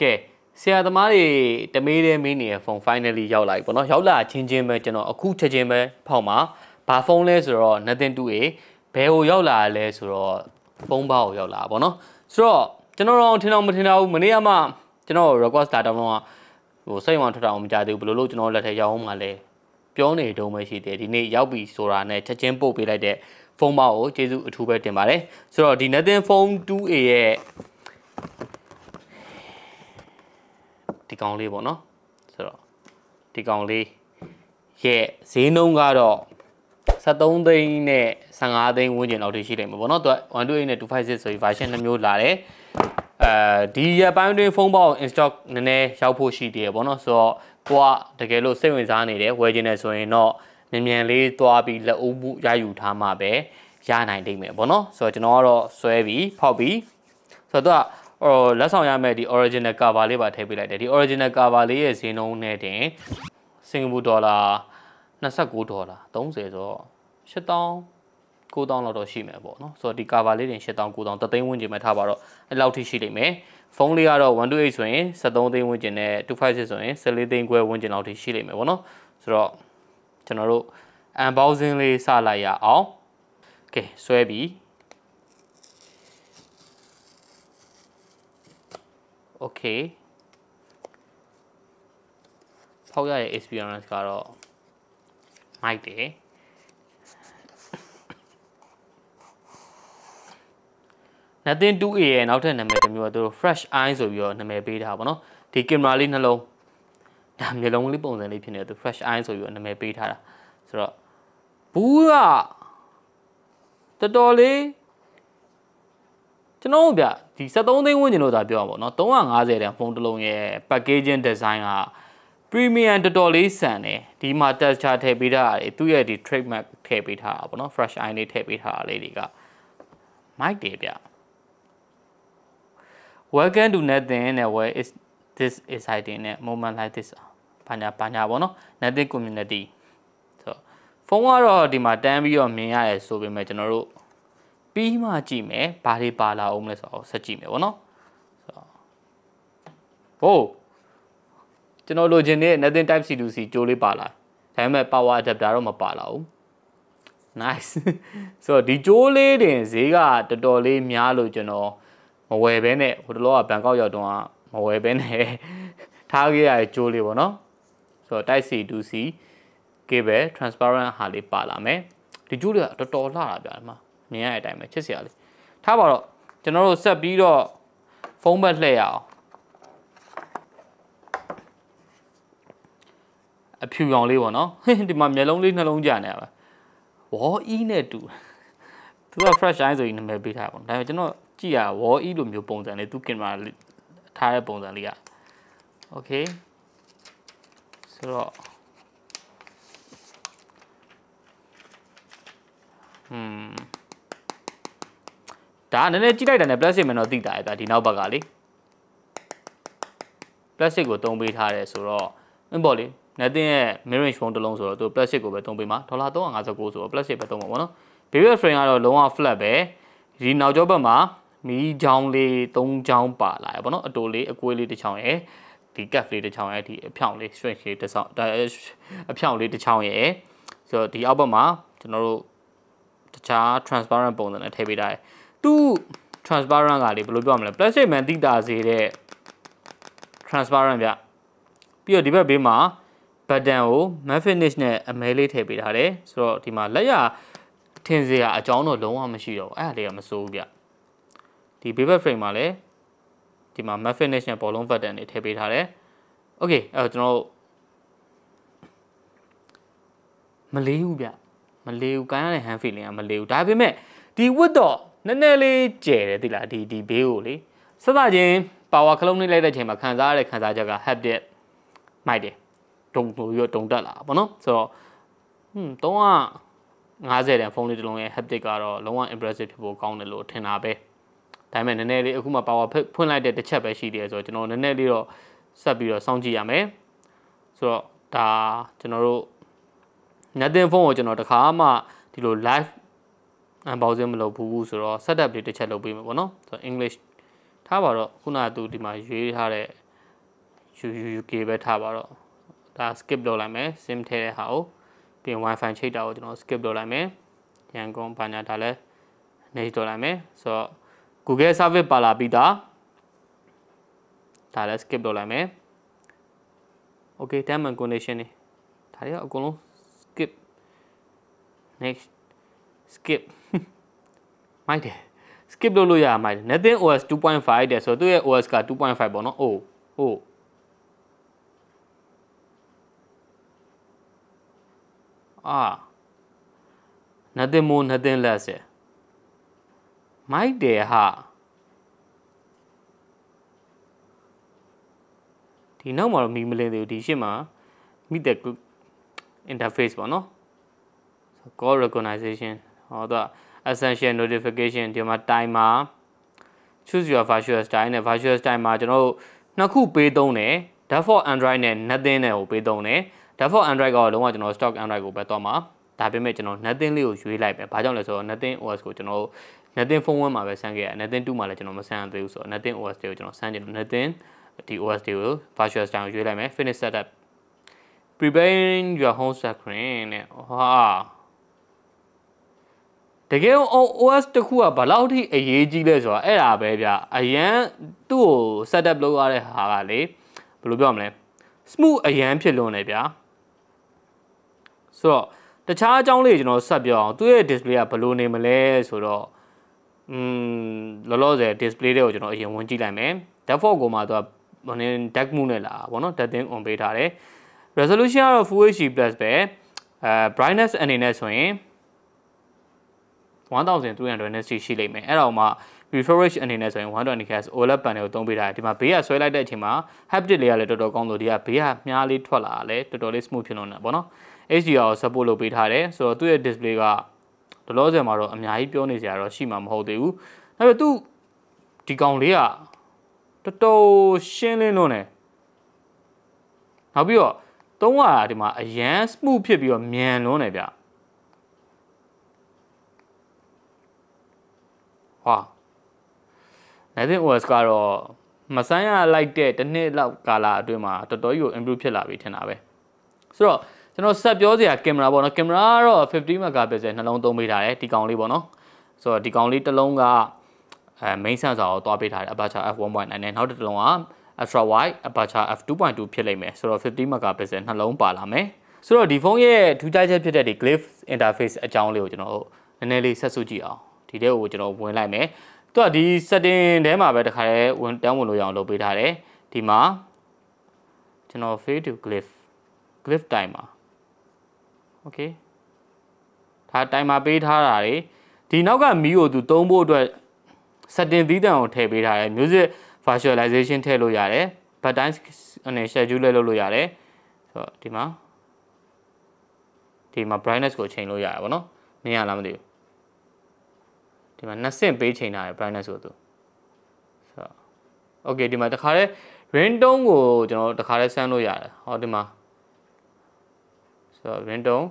ကဲဆရာသမားတွေတမေးတဲ့မင်းနေဖုန်း finally ရောက်လာပြီပေါ့နော်ရောက်လာချင်းပဲကျွန်တော်အခုချက်ချင်းပဲဖောက်မှာဘာဖုန်းလဲဆိုတော့ nothing to a ဘယ်ကိုရောက်လာလဲဆိုတော့ဖုန်းဘာကိုရောက်လာပေါ့နော်ဆိုတော့ကျွန်တော်တော့ထင်တော့မထင်တော့ဘူးမနေ့ကမှကျွန်တော် request တာတောင်းတော့ဟိုစိတ်ဝင်ထွက်တာအောင်မကြသေးဘူးဘယ်လိုလုပ်ကျွန်တော်လက်ထဲရောက်အောင်မှလဲပြောနေတုံးပဲရှိတယ်ဒီနေ့ရောက်ပြီဆိုတာနဲ့ချက်ချင်းပို့ပေးလိုက်တဲ့ဖုန်းဘာကိုကျေးဇူးအထူးပဲတင်ပါတယ်ဆိုတော့ဒီ nothing phone 2a ရဲ့ဒီကောင်လေးပေါ့နော်ဆိုတော့ဒီကောင်လေးရဲ့ဈေးနှုန်းကတော့73သိန်းနဲ့15သိန်းဝန်းကျင်လောက်ထိရှိတယ်ပေါ့နော်သူက128နဲ့256ဆိုပြီး version 2မျိုးလာတယ်ဒီရပိုင်းတွင်ဖုန်းပေါက် in stock နည်းနည်းရောက်ဖို့ရှိသေးတယ်ပေါ့နော်ဆိုတော့ကိုကတကယ်လို့စိတ်ဝင်စားနေတယ်ဝယ်ချင်တယ်ဆိုရင်တော့မြန်လေးသွားပြီးလက်ဦးမှုရယူထားမှပဲရနိုင်လိမ့်မယ်ပေါ့နော်ဆိုတော့ကျွန်တော်ကတော့ဆွဲပြီးဖောက်ပြီးဆိုတော့သူကလက်ဆောင်ရမယ်ဒီ original cover လေးပါထည့်ပေးလိုက်တယ်ဒီ original cover လေးရဲ့ဈေးနှုန်းနဲ့တင်စင်ကာပူဒေါ်လာ29ဒေါ်လာ30ဆိုတော့8000 9000လောက်တော့ရှိမယ်ပေါ့နော်ဆိုတော့ဒီ cover လေးတင်8000 9000တသိန်းဝန်းကျင်ပဲထားပါတော့အဲ့လောက်ထိရှိလိမ့်မယ်ဖုန်းလေးကတော့128ဆိုရင်73သိန်းဝန်းကျင်နဲ့256ဆိုရင်14သိန်းခွဲဝန်းကျင်လောက်ထိရှိလိမ့်မယ်ပေါ့နော်ဆိုတော့ကျွန်တော်တို့ unboxing လေးစလိုက်ရအောင်ကဲဆွဲပြီးOkay ဖောက်ရတဲ့ experience ကတော့ မိုက်တယ်nothing 2a ရဲ့နောက်ထပ်နာမည်တစ်မျိုးကသူတို့ fresh eye ဆိုပြီးတော့နာမည်ပေးထားပါတော့ဒီကင်မရာလေးနှလုံးဒါမျိုးလုံးလေးပုံစံလေးဖြစ်နေတယ်သူ fresh eye ဆိုပြီးတော့နာမည်ပေးထားတာဆိုတော့ဘူးကတော်တော်လေးကျွန်တော်ဗျဒီ73သိန်းဝန်းကျင်လို့သာပြောပါပေါ့နော်350တန်ဖုန်းတစ်လုံးရဲ့ packaging design က premium တော်တော်လေးဆန်တယ်ဒီမှာ texture ထည့်ပေးထားတာသူ့ရဲ့ဒီ trademark ထည့်ပေးထားတာပေါ့နော် fresh eye လေးထည့်ပေးထားတာလေးတွေကမိုက်တယ်ဗျ welcome to nothing and where is this exciting နဲ့ moment like this ဘာညာပေါ့နော် nothing community ဆိုဖုန်းကတော့ဒီမှာတန်းပြီးတော့မြင်ရတယ်ဆိုပေမဲ့ကျွန်တော်တို့ပြီးမှကြည့်မယ်ဘာတွေပါလာအောင်လဲဆိုတော့ဆက်ကြည့်မယ်ပေါ့နော်ဆိုတော့ဟိုးကျွန်တော်လိုချင်တဲ့ nothing type C to C ကြိုးလေးပါလာဒါပေမဲ့ power adapter တော့မပါလာဘူး nice ဆိုတော့ဒီကြိုးလေးတင်ဈေးကတော်တော်လေးများလို့ကျွန်တော်မဝယ်ဘဲနဲ့ဟိုတလောကဘန်ကောက်ရောက်တော့မဝယ်ဘဲနဲ့ထားခဲ့ရတဲ့ကြိုးလေးပေါ့နော်ဆိုတော့ type C to C cable transparent ဟာလေးပါလာမယ်ဒီကြိုးလေးကတော်တော်လှတာဗျာဒီမှာမြင်ရတဲ့အတိုင်းပဲချစ်စရာလေးထားပါတော့ကျွန်တော်တို့ဆက်ပြီးတော့ဖုန်းဘက်လှည့်ရအောင်အဖြူရောင်လေးပေါ့နော်ဒီမှာမျက်လုံးလေးနှလုံးကြာနေရပါဝေါ်အီးနဲ့တူသူက fresh eye ဆိုရင်နာမည်ပေးထားပါဒါပေမဲ့ကျွန်တော်ကြည့်ရဝေါ်အီးလိုမျိုးပုံစံလေးသူကင်မရာထားတဲ့ပုံစံလေးက okay ဆိုတော့ဒါနည်းနည်းကြည့်လိုက်တာနဲ့ plastic မှန်တော့သိတာဗျာဒီနောက်ဘက်ကလေ plastic ကိုသုံးပေးထားတယ်ဆိုတော့မင်းပေါ့လေ nothing ရဲ့ mirror phone တစ်လုံးဆိုတော့သူ plastic ကိုပဲသုံးပေးမှာဒေါ်လာ359ဆိုတော့ plastic ပဲသုံးမှာပေါ့နော် baby frame ကတော့လုံးဝ flat ပဲဒီနောက်ကျောဘက်မှာမီးချောင်းလေး3ချောင်းပါလာရပေါ့နော်အတိုလေးအကွေးလေးတစ်ချောင်းရယ်ဒီ cap လေးတစ်ချောင်းရယ်ဒီအဖြောင့်လေး stretch လေးတစ်ချောင်းအဖြောင့်လေးတစ်ချောင်းရယ်ဆိုတော့ဒီအောက်ဘက်မှာကျွန်တော်တို့တခြား transparent ပုံစံနဲ့ထည့်ပေးထားတယ်သူ transparent ကလေဘယ်လိုပြောရမလဲ plastic မှန်တိတာစေတဲ့ transparent ဗျပြီးတော့ဒီဘက်ဘေးမှာ button ကို matte finish နဲ့အမဲလေးထည့်ပေးထားတယ်ဆိုတော့ဒီမှာလက်ရထင်စရာအကြောင်းတော့လုံးဝမရှိတော့ဘူးအဲ့ဒါလေးကမစိုးဘူးဗျဒီ baby frame မှာလည်းဒီမှာ matte finish နဲ့ဘောလုံး button တွေထည့်ပေးထားတယ် okay အဲ့တော့ကျွန်တော်တို့မလေးဘူးဗျမလေးဘူးကိုင်းရတဲ့ hand feeling ကမလေးဘူးဒါပေမဲ့ဒီ width တော့နည်းနည်းလေးကျယ်တယ်သိလားဒီဘေးကိုလေစသချင်း power ခလုံးလေးလိုက်တဲ့အချိန်မှာခံစားရတဲ့ခံစားချက်က haptic မိုက်တယ်တုံတက်လာပေါ့နော်ဆိုတော့350တန်ဖုန်းလေးတစ်လုံးရဲ့ haptic ကတော့လုံးဝ impressive ဖြစ်ဖို့ကောင်းတယ်လို့ထင်တာပဲဒါပေမဲ့နည်းနည်းလေးအခုမှ power ဖွင့်လိုက်တဲ့တစ်ချက်ပဲရှိသေးတယ်ဆိုတော့ကျွန်တော်နည်းနည်းလေးတော့ဆက်ပြီးတော့စောင့်ကြည့်ရမယ်ဆိုတော့ဒါကျွန်တော်တို့ nothing phone ကိုကျွန်တော်တခါမှဒီလို live unboxing မလုပ်ဘူးဆိုတော့ setup လေးတစ်ချက်လုပ်ပေးမယ်ပေါ့နော်ဆိုတော့ English ထားပါတော့ခုနကသူဒီမှာရွေးထားတဲ့ UK ပဲထားပါတော့ဒါ skip လုပ်လိုက်မယ် sim ထည့်တဲ့ဟာကိုပြီးရင် wifi ချိတ်တာကိုကျွန်တော် skip လုပ်လိုက်မယ်ရန်ကုန်ဘာညာဒါလဲ next လုပ်လိုက်မယ်ဆိုတော့ Google service ပါလာပြီးသားဒါလည်း skip လုပ်လိုက်မယ် okay term and condition နေဒါတွေကအကုန်လုံး skip next skip မိုက်တယ် skip လုပ်လို့ရမှာမိုက်တယ် nothing OS 2.5 တဲ့ဆိုတော့သူ့ရဲ့ OS က 2.5 ပေါ့နော် nothing more nothing less မိုက်တယ်ဟာဒီနောက်မှာတော့မီမလင်းသေးဘူးဒီရှင်းမှာ meet the interface ပေါ့နော် call recognition ဟောတော့ essential notification ဒီမှာ timer choose your virtual style နဲ့ virtual style မှာကျွန်တော်တို့နှစ်ခုပေးသုံးတယ် default android နဲ့ nothing နဲ့ကိုပေးသုံးတယ် default android ကတော့လုံးဝကျွန်တော် stock android ကိုပဲတော့မှာဒါပေမဲ့ကျွန်တော် nothing လေးကိုရွေးလိုက်ပဲဘာကြောင့်လဲဆိုတော့ nothing OS ကိုကျွန်တော် nothing phone 1မှာပဲဆန်းခဲ့ရ nothing 2မှာလည်းကျွန်တော်မဆန်းသေးဘူးဆိုတော့ nothing OS တွေကိုကျွန်တော်ဆန်းချင်တယ် nothing ဒီ OS တွေကို virtual style ကိုရွေးလိုက်မယ် finish setup preparing your home screen နဲ့တကယ် OS တခုကဘာလို့ထိအရေးကြီးလဲဆိုတာအဲ့ဒါပဲဗျအရန်သူ့ကို setup လုပ်ရတဲ့ဟာကလေဘယ်လိုပြောမလဲ smooth အရန်ဖြစ်လွန်းတယ်ဗျာဆိုတော့တခြားအကြောင်းလေးကျွန်တော်ဆက်ပြောအောင်သူ့ရဲ့ display ကဘယ်လိုနေမလဲဆိုတော့လောလောဆယ် display တွေကိုကျွန်တော်အရင်ဝင်ကြည့်လိုက်မယ် default ကိုမှသူကdark mode နဲ့လာပါဘောနော် dark on ပေးထားတယ် resolution ကတော့ full HD+ ပဲbrightness အနေနဲ့ဆိုရင်1300 nits ရှိလိမ့်မယ်အဲ့တော့မှ refresh အနေနဲ့ဆိုရင် 120Hz OLED panel ကိုသုံးပေးထားတယ်ဒီမှာဘေးကဆွဲလိုက်တဲ့အချိန်မှာ haptic လေးကလည်းတော်တော်ကောင်းလို့ဒီကဘေးကမြားလေးထွက်လာတာလည်းတော်တော်လေး smooth ဖြစ်လို့နေပေါ့နော် HDR ကို support လုပ်ပေးထားတယ်ဆိုတော့သူ့ရဲ့ display ကလောလောဆယ်မှာတော့အများကြီးပြောနေစရာတော့ရှိမှာမဟုတ်သေးဘူးဒါပေမဲ့သူဒီကောင်လေးကတော်တော်ရှင်းလင်းလွန်းတယ်နောက်ပြီးတော့သုံးရတာဒီမှာအရန် smooth ဖြစ်ပြီးတော့မြန်လွန်းတယ်ဗျnothing OS ကတော့မဆန်းရလိုက်တဲ့တစ်နှစ်လောက်ကာလအတွင်းမှာတော်တော်ကြီးကို improve ဖြစ်လာပြီထင်တာပဲဆိုတော့ကျွန်တော်ဆက်ပြောစရာကင်မရာပေါ့နော်ကင်မရာကတော့50 megapixel နှလုံးသုံးပေးထားတယ်ဒီကောင်လေးပေါ့နော်ဆိုတော့ဒီကောင်လေးတစ်လုံးကmain sensor ကိုတွားပေးထားတယ် aperture f1.9 နဲ့နောက်တစ်လုံးက ultra wide aperture f2.2 ဖြစ်လိမ့်မယ်ဆိုတော့50 megapixel နှလုံးပါလာမယ်ဆိုတော့ဒီဖုန်းရဲ့ထူးခြားချက်ဖြစ်တဲ့ဒီ glyph interface အကြောင်းလေးကိုကျွန်တော်နည်းနည်းလေးဆက်စုကြည့်အောင်ဒီထဲကိုကျွန်တော်ဝင်လိုက်မယ်သူကဒီ setting ထဲမှာပဲတခါတည်းဝင်လို့ရအောင်လုပ်ပေးထားတယ်ဒီမှာကျွန်တော် fade to glyph timer okay ဒါ timer ပေးထားတာတွေဒီနောက်ကမီးကိုသူသုံးဖို့အတွက် setting သီးသန့်ကိုထည့်ပေးထားတယ် music virtualization ထည့်လို့ရတယ် bedtime အနေ schedule လုပ်လို့ရတယ်ဆိုတော့ဒီမှာ brightness ကိုချိန်လို့ရတယ်ဗောနော်မြင်ရလားမသိဘူးဒီမှာနှစ်ဆင့်ပေးချိန်ထားတယ် brightness ကိုသူဆိုတော့ okay ဒီမှာတခါတည်း ringtone ကိုကျွန်တော်တခါတည်းဆန်းလို့ရတယ်ဟောဒီမှာဆိုတော့ ringtone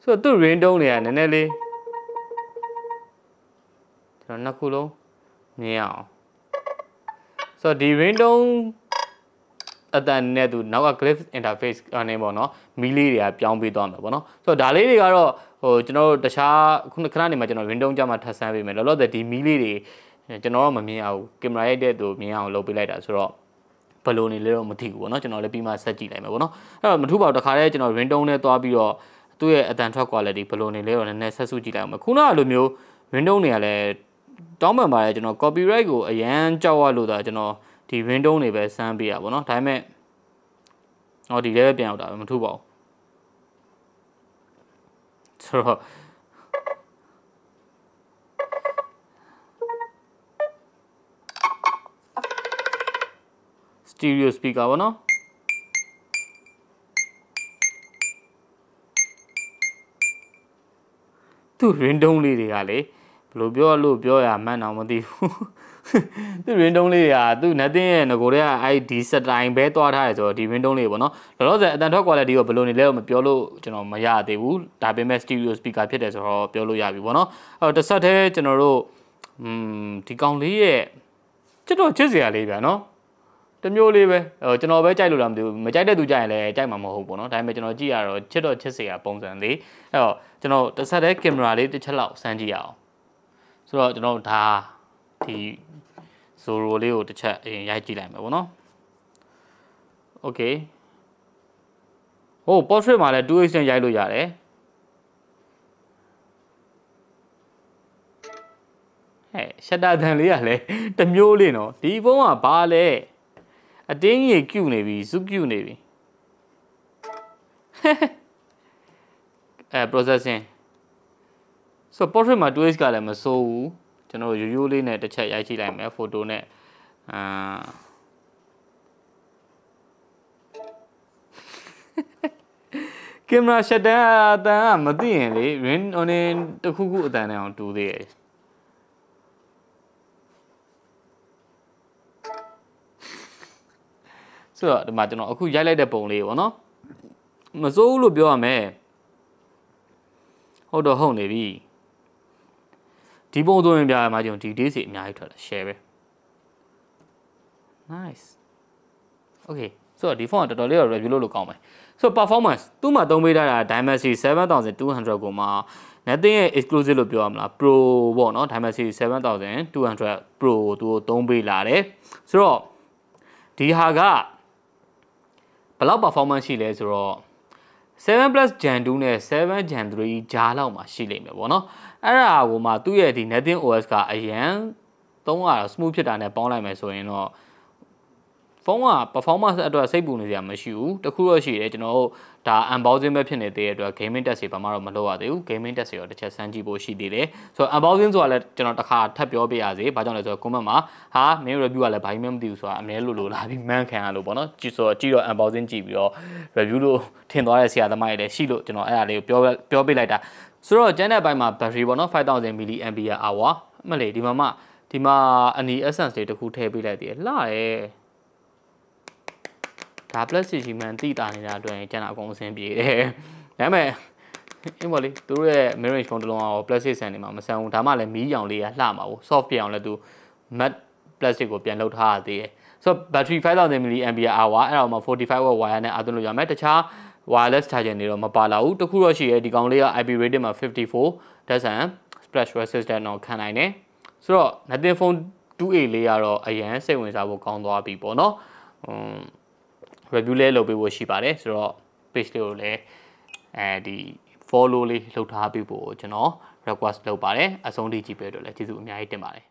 ဆိုတော့သူ ringtone တွေကနည်းနည်းလေးကျွန်တော်နှစ်ခုလုံးမြင်အောင်ဆိုတော့ဒီ ringtone အတန်နဲ့သူနောက်က glyph interface အနေပေါ့နော်မီးလေးတွေကပြောင်းပေးသွားမှာပေါ့နော်ဆိုတော့ဒါလေးတွေကတော့ကျွန်တော်တို့တခြားခုနခဏနေမှာကျွန်တော် ringtone ကြမှာထပ်ဆန်းပေးမယ်လောလောဆယ်ဒီမီးလေးတွေကျွန်တော်တော့မမြင်အောင်ကင်မရာရိုက်တဲ့သူမြင်အောင်လုပ်ပေးလိုက်တာဆိုတော့ဘယ်လိုနေလဲတော့မသိဘူးပေါ့နော်ကျွန်တော်လည်းပြီးမှဆက်ကြည့်လိုက်မယ်ပေါ့နော်အဲ့တော့မထူးပါဘူးတခါတည်းကျွန်တော် ringtone နဲ့သွားပြီးတော့သူ့ရဲ့အတန်ထွက် quality ဘယ်လိုနေလဲတော့နည်းနည်းဆက်စုကြည့်လိုက်အောင်ခုနကလိုမျိုး ringtone တွေကလည်းတောင်းပန်ပါတယ်ကျွန်တော် copyright ကိုအရန်ကြောက်ရလို့ဒါကျွန်တော်ဒီ ringtone တွေပဲစမ်းပေးရပါတော့ဒါပေမဲ့ဒီလည်းပဲပြန်ရောက်တာပဲမထူးပါဘူးဆိုတော့ stereo speaker ပေါ့နော် သူ့ ringtone လေးတွေကလေဘယ်လိုပြောလို့ပြောရမှန်းတော့မသိဘူးသူ့ ringtone လေးတွေကသူ့ nothing ရဲ့ငကိုတွေကအဲ့ဒီ set time ပဲတွားထားရဆိုတော့ဒီ ringtone လေးပေါ့နော်လောလောဆယ်အတန်ထွက် quality ကိုဘယ်လိုနေလဲတော့မပြောလို့ကျွန်တော်မရသေးဘူးဒါပေမဲ့ stereo speaker ဖြစ်တယ်ဆိုတော့ပြောလို့ရပြီပေါ့နော်အဲ့တော့တစ်ဆက်တည်းကျွန်တော်တို့ဒီကောင်လေးရဲ့ချစ်စရာလေးဗျာနော်တမျိုးလေးပဲကျွန်တော်ပဲကြိုက်လို့လားမသိဘူးမကြိုက်တဲ့သူကြိုက်ရင်လည်းကြိုက်မှာမဟုတ်ဘူးပေါ့နော်ဒါပေမဲ့ကျွန်တော်ကြည့်ရတော့ချစ်စရာပုံစံလေးအဲ့တော့ကျွန်တော်တစ်ဆက်တည်းကင်မရာလေးတစ်ချက်လောက်စမ်းကြည့်ရအောင်ဆိုတော့ကျွန်တော်ဒါဒီ Zoro လေးကိုတစ်ချက်အရင်ရိုက်ကြည့်လိုက်မယ်ပေါ့နော် Okay ဟို portrait မှာလည်း 2x နဲ့ရိုက်လို့ရတယ်ဟဲ့ shutter တန်လေးကလည်းတမျိုးလေးနော်ဒီဖုန်းကဘာလဲအတင်းကြီးကျူနေပြီဇုကျူနေပြီprocessing so portrait မှာ 2x ကလည်းမစိုးဘူးကျွန်တော်ရိုးလေးနဲ့တစ်ချက်ရိုက်ကြည့်လိုက်မယ် photo နဲ့ကင်မရာ shutter အတန်ကမသိရင်လေ ring on တခုခုအတန်နဲ့အောင်တူသေးတယ်ဆိုတော့ဒီမှာကျွန်တော်အခုရိုက်လိုက်တဲ့ပုံလေးပေါ့နော်မစိုးဘူးလို့ပြောရမယ်ဟုတ်တော့ဟုတ်နေပြီဒီပုံဆိုရင်ပြရမှာကျွန်တော်ဒီ days အများကြီးထွက်လာ share ပဲ nice okay ဆိုတော့ဒီဖုန်းကတော်တော်လေး review လုပ်လို့ကောင်းမယ်ဆိုတော့ performance သူ့မှာသုံးပေးထားတာ Dimensity 7200ကိုမှာ nothing ရဲ့ exclusive လို့ပြောရမလား pro ပေါ့နော် Dimensity 7200 pro သူကိုသုံးပေးလာတယ်ဆိုတော့ဒီဟာကဘယ်လောက် performance ရှိလဲဆိုတော့7 plus Gen 2နဲ့7 Gen 3ဂျားလောက်မှာရှိလိမ့်မယ်ပေါ့နော်အဲ့ဒါကိုမှသူ့ရဲ့ဒီ Nothing OS ကအရန်သုံးရတော့ smooth ဖြစ်တာနဲ့ပေါင်းလိုက်မယ်ဆိုရင်တော့ဖုန်းက performance အတွက်စိတ်ပူနေစရာမရှိဘူးတခုတော့ရှိတယ်ကျွန်တော်တို့ဒါ unboxing ပဲဖြစ်နေတဲ့အတွက် gaming test တွေဘာမှတော့မလုပ်ရသေးဘူး gaming test တွေတော့တစ်ချက်စမ်းကြည့်ဖို့ရှိသေးတယ်ဆိုတော့ unboxing ဆိုတာလည်းကျွန်တော်တစ်ခါထပ်ပြောပြရစေဘာကြောင့်လဲဆိုတော့ comment မှာဟာ main review ကလည်းဘာမှမသိဘူးဆိုတာအများလိုလာပြီး man ခံရလို့ပေါ့နော်ကြည့်တော့ unboxing ကြည့်ပြီးတော့ review လို့ထင်သွားတဲ့ဆရာသမားတွေလည်းရှိလို့ကျွန်တော်အဲ့ဒါလေးကိုပြောပြလိုက်တာဆိုတော့ကျန်တဲ့ဘက်မှာ battery ပေါ့နော် 5000 mAh မလေးဒီမှာအနီ essence တွေတခုထည့်ပေးလိုက်သေးတယ်လှရဲဒါ plastic ကြီးမှန်တိတာနေတာအတွက်ကျန်တာအကုန်အဆင်ပြေတယ်ဒါပေမဲ့အင်းပေါ့လေသူတို့ရဲ့ mirror phone တလုံးအောင် plastic ဆန်နေမှာမဆန်ဘူးဒါမှလည်းမီးရောင်လေးကလှမှာဘူး soft ပြအောင်လည်းသူ matte plastic ကိုပြန်လုပ်ထားရသေးတယ်ဆိုတော့ battery 5000 mAh အဲ့ဒါမှ45 watt wire နဲ့အသုံးလို့ရမယ်တခြား wireless charger တွေတော့မပါလာဘူးတခုတော့ရှိရဲဒီကောင်လေးက IP rating မှာ54 that's an splash resistant တော့ခံနိုင်တယ်ဆိုတော့ Nothing phone 2A လေးကတော့အရန်စိတ်ဝင်စားဖို့ကောင်းသွားပြီပေါ့နော်review လေးလုပ်ပေးဖို့ရှိပါတယ်ဆိုတော့ page လေးကိုလည်းဒီ follow လေးလုပ်ထားပေးဖို့ကျွန်တော် request လုပ်ပါတယ်အဆုံးထိကြည့်ပေးတော့လည်းကျေးဇူးအများကြီးတင်ပါတယ်